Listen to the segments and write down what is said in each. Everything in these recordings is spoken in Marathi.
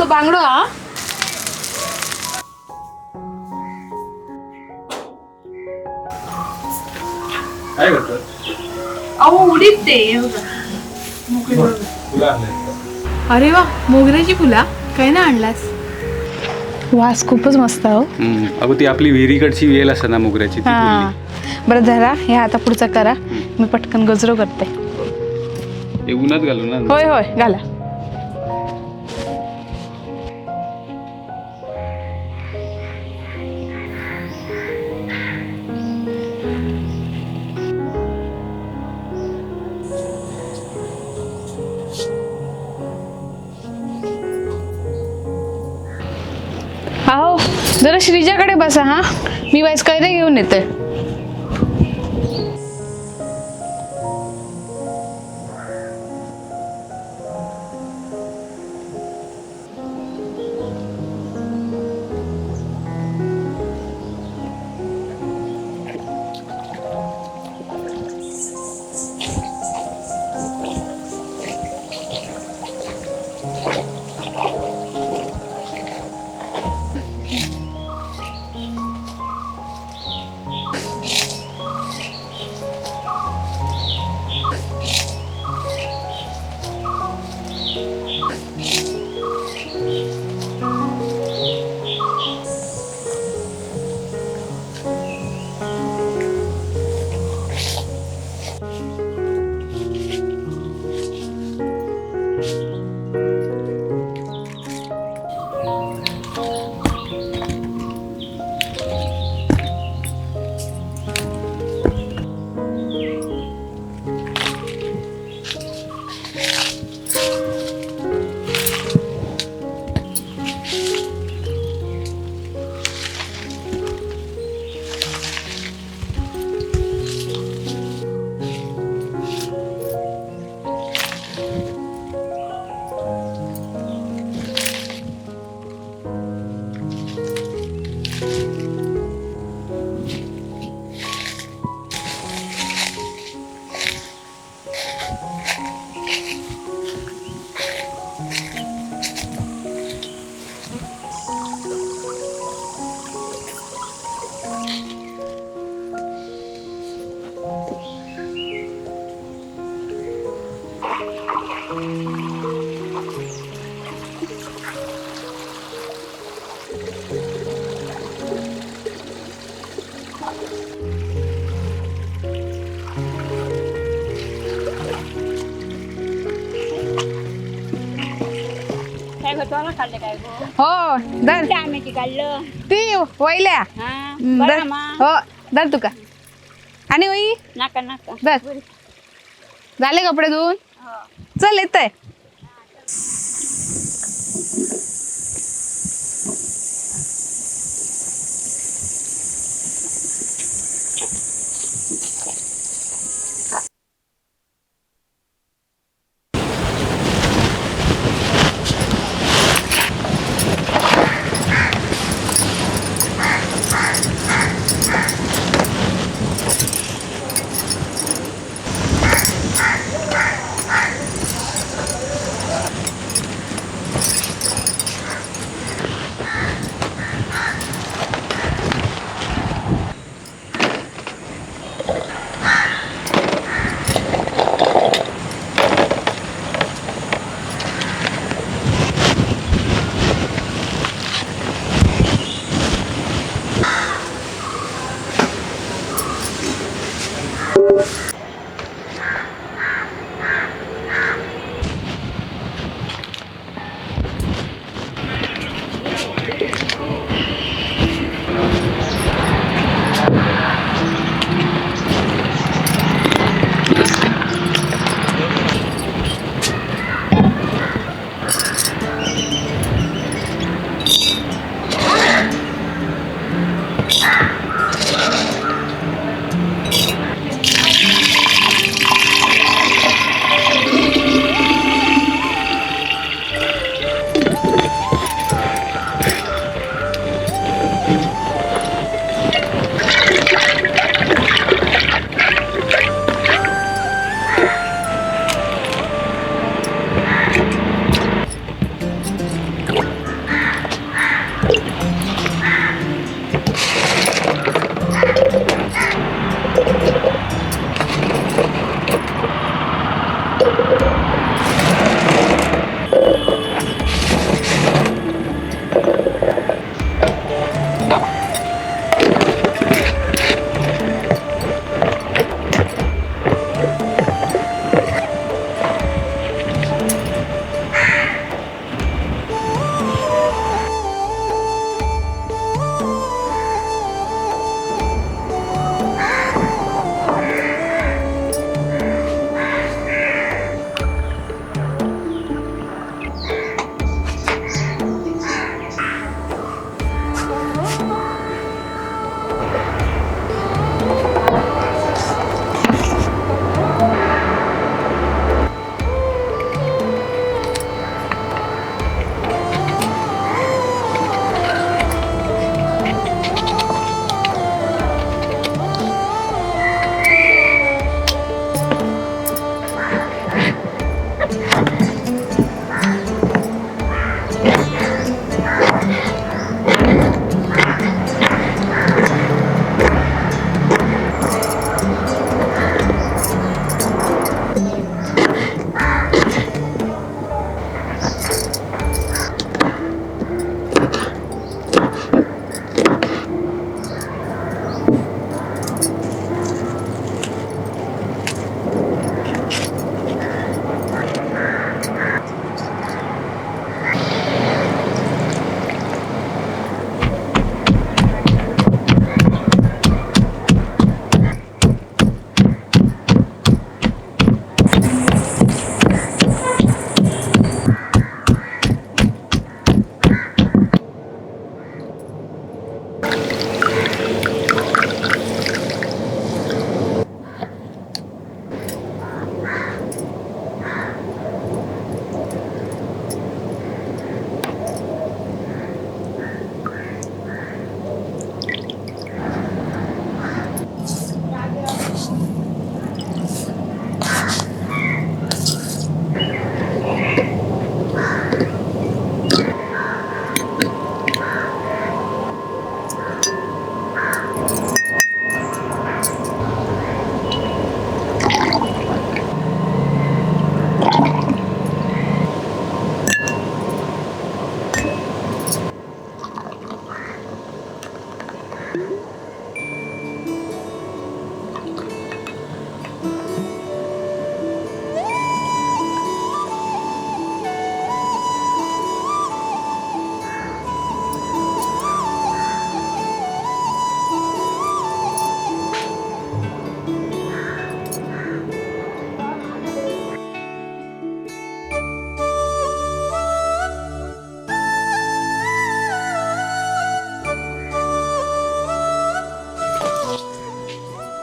बांगडो हा काय करतो? अहो उडीत दे. अरे वा, मोगऱ्याची फुला काय ना आणलास? वास खूपच मस्त हो. अगं ती आपली विहिरीकडची वेल असते ना मोगऱ्याची ती हा बरं धरा, हे आता पुढचा करा. मी पटकन गजरो करते. हे उन्हात घालू ना. होय होय घाला. अहो जरा श्रीजाकडे बसा हा, मी वाईस कैरे घेऊन येते. हो दर आम्ही काढलं ती वैल्या दर हो दर तुका आणि वही नाका नाका दर झाले कपडे धुवून चल येतय.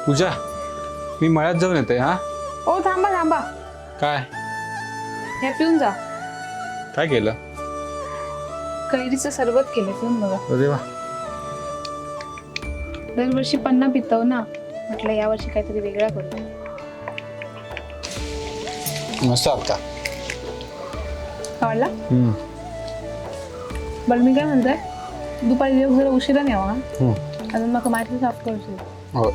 पूजा, मी मळ्यात जाऊन येते हा. ओ थांबा थांबा, काय हे पिऊन जा. काय केलं? कैरीचं सरबत केलं, पिऊन बघा. अरे वा. दरवर्षी पन्ना पितो ना, म्हटलं यावर्षी काहीतरी वेगळा करू. मस्त आता. आवडला? बरं मी काय म्हणतोय, दुपारी जेवण जरा उशिरा न्यावा. अजून मग माहिती साफ करशील. हो.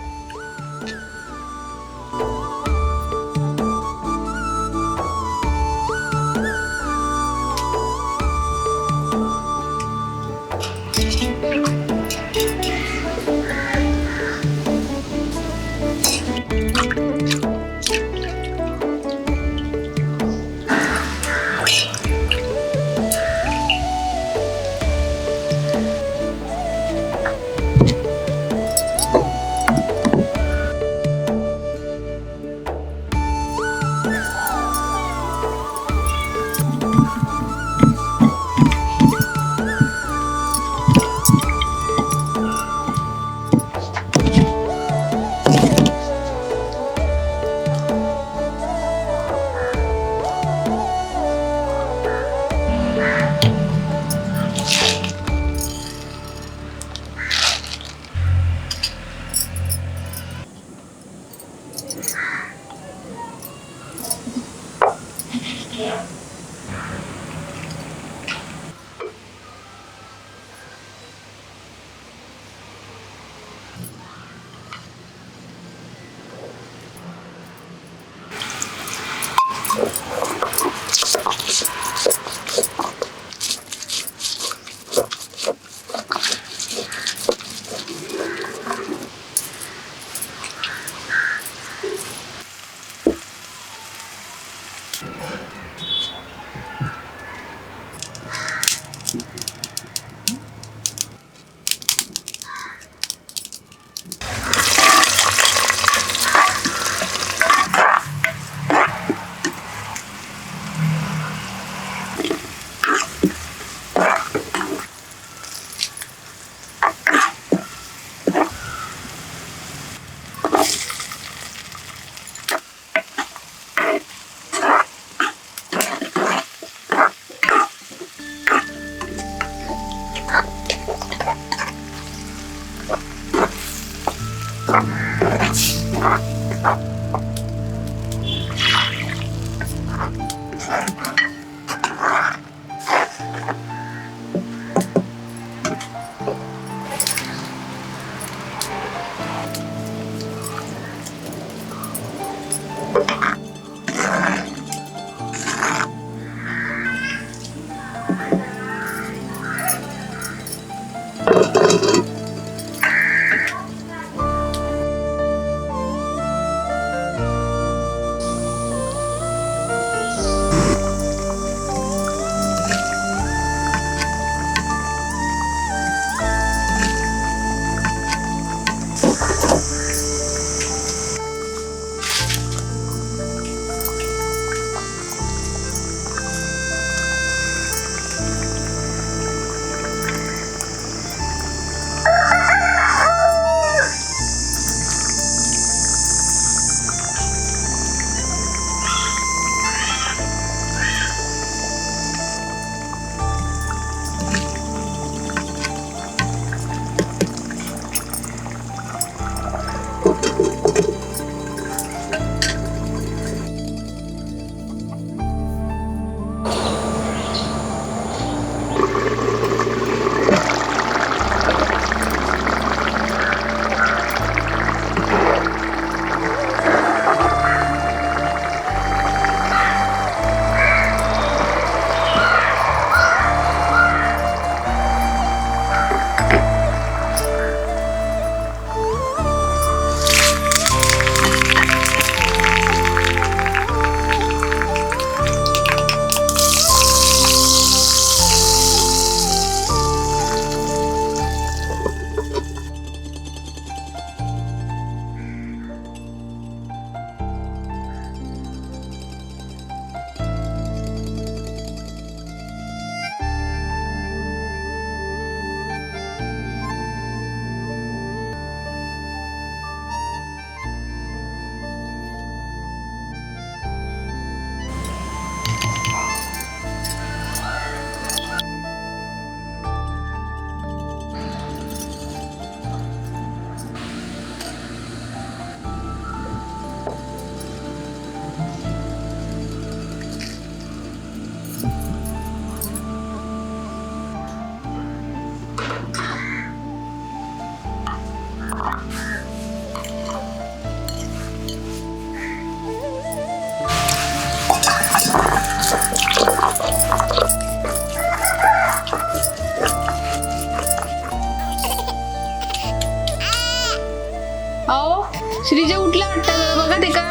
अहो श्रीजा उठल्या वाटतं जरा बघा ते का.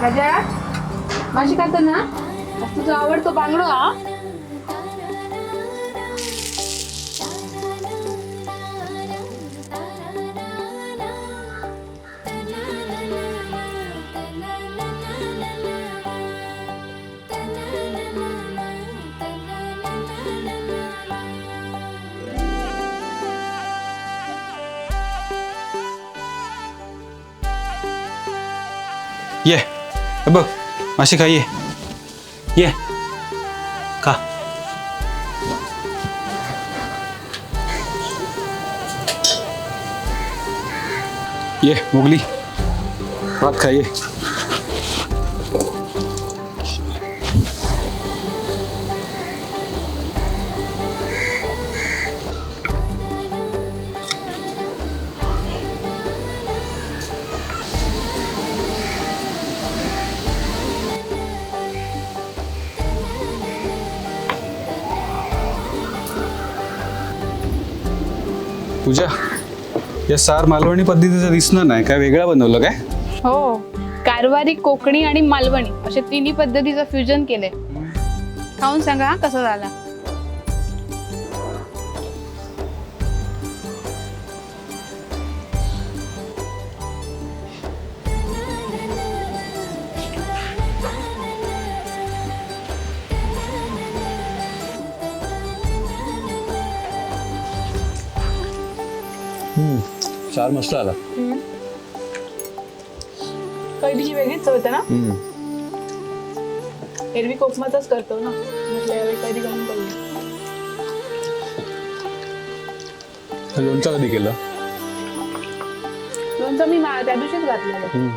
राजा माशी खात ना तुझा आवडतो बांगडो हा. ये बघ माशी खा ये खा. ये मोगली भात खा ये. पूजा या सार मालवणी पद्धतीचं दिसणार नाही काय वेगळं बनवलं काय. हो कारवारी कोकणी आणि मालवणी अशा तिन्ही पद्धतीचं फ्युजन केलंय. खाऊन सांगा कसा झाला. सार मस्त आला. कैरीची वेगळीच चव होते ना. एरवी कोकमाचाच करतो ना म्हटलं यावेळी कैरी घालून करूया. लोणचं कधी केलं. लोणचं मी त्या दिवशीच घातलेलं.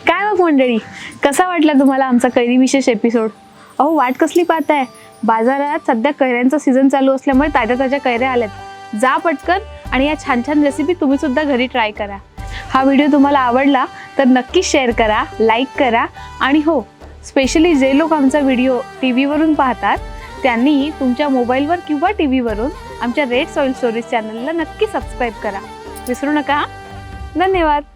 काय मग मंडळी कसा वाटला तुम्हाला आमचा कैरी विशेष एपिसोड. अहो वाट कसली पाहताय. बाजारात सध्या कैऱ्यांचा सीझन चालू असल्यामुळे ताज्या ताज्या कैऱ्या आल्यात. जा पटकन आणि या छान छान रेसिपी तुम्ही सुद्धा घरी ट्राय करा. हा व्हिडिओ तुम्हाला आवडला तर नक्कीच शेअर करा, लाईक करा आणि हो स्पेशली जे लोक आमचा व्हिडिओ टी व्हीवरून पाहतात त्यांनी तुमच्या मोबाईलवर किंवा टी व्हीवरून आमच्या रेड सॉइल स्टोरीज चॅनलला नक्की सबस्क्राईब करा. विसरू नका. धन्यवाद.